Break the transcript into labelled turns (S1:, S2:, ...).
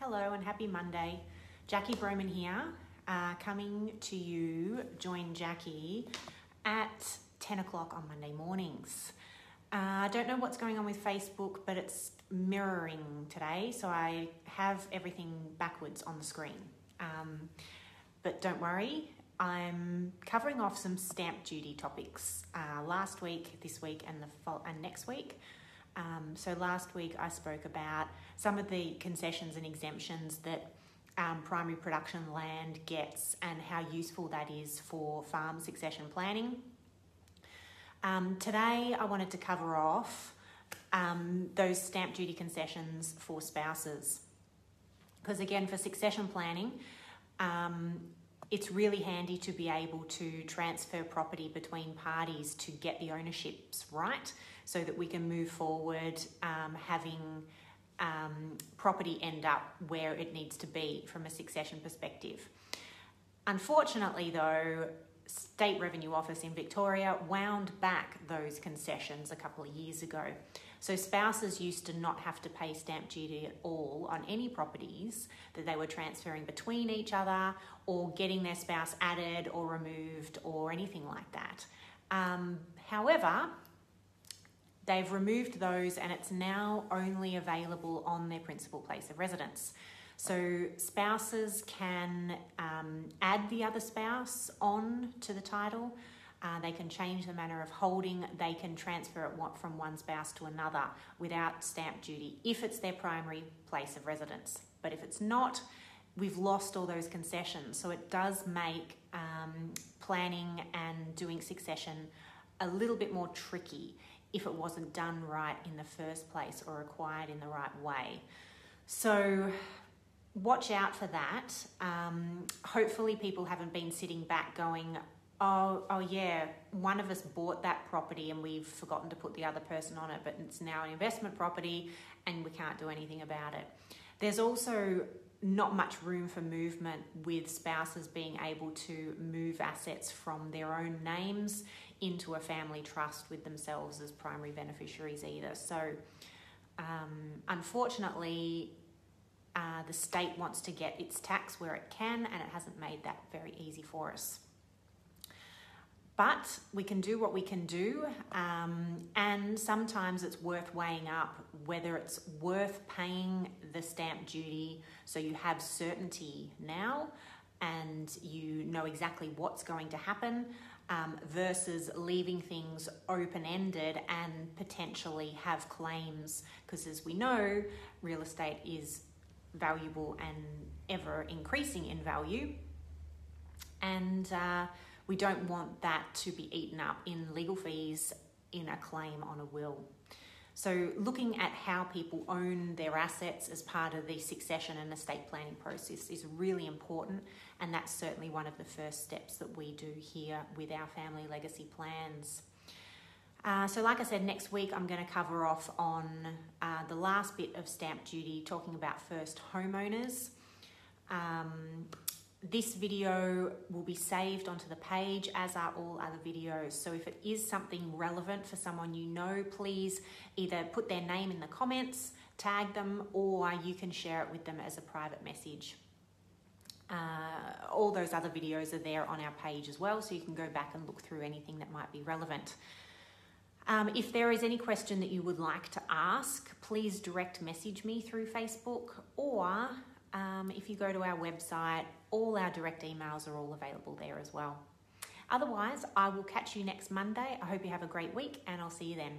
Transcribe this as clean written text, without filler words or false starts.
S1: Hello and happy Monday. Jackie Broman here, coming to you, join Jackie at 10 o'clock on Monday mornings. I don't know what's going on with Facebook, but it's mirroring today, so I have everything backwards on the screen. But don't worry, I'm covering off some stamp duty topics last week, this week, and next week. So last week I spoke about some of the concessions and exemptions that primary production land gets and how useful that is for farm succession planning. Today I wanted to cover off those stamp duty concessions for spouses, because again, for succession planning, it's really handy to be able to transfer property between parties to get the ownerships right, so that we can move forward having property end up where it needs to be from a succession perspective. Unfortunately though, State Revenue Office in Victoria wound back those concessions a couple of years ago. So spouses used to not have to pay stamp duty at all on any properties that they were transferring between each other or getting their spouse added or removed or anything like that. However, they've removed those and it's now only available on their principal place of residence. So spouses can add the other spouse on to the title. They can change the manner of holding. They can transfer it from one spouse to another without stamp duty if it's their primary place of residence. But if it's not, we've lost all those concessions. So it does make planning and doing succession a little bit more tricky if it wasn't done right in the first place or acquired in the right way. So watch out for that. Hopefully people haven't been sitting back going, oh yeah, one of us bought that property and we've forgotten to put the other person on it, but it's now an investment property and we can't do anything about it. There's also not much room for movement with spouses being able to move assets from their own names into a family trust with themselves as primary beneficiaries either. So unfortunately, the state wants to get its tax where it can, and it hasn't made that very easy for us. But we can do what we can do, and sometimes it's worth weighing up whether it's worth paying the stamp duty so you have certainty now and you know exactly what's going to happen, versus leaving things open-ended and potentially have claims, because as we know, real estate is valuable and ever increasing in value, and we don't want that to be eaten up in legal fees in a claim on a will. So looking at how people own their assets as part of the succession and estate planning process is really important, and that's certainly one of the first steps that we do here with our family legacy plans. So like I said, next week I'm going to cover off on the last bit of stamp duty, talking about first homeowners. This video will be saved onto the page, as are all other videos. So if it is something relevant for someone you know, please either put their name in the comments, tag them, or you can share it with them as a private message. All those other videos are there on our page as well, so you can go back and look through anything that might be relevant. If there is any question that you would like to ask, please direct message me through Facebook, or if you go to our website, all our direct emails are all available there as well. Otherwise, I will catch you next Monday. I hope you have a great week, and I'll see you then.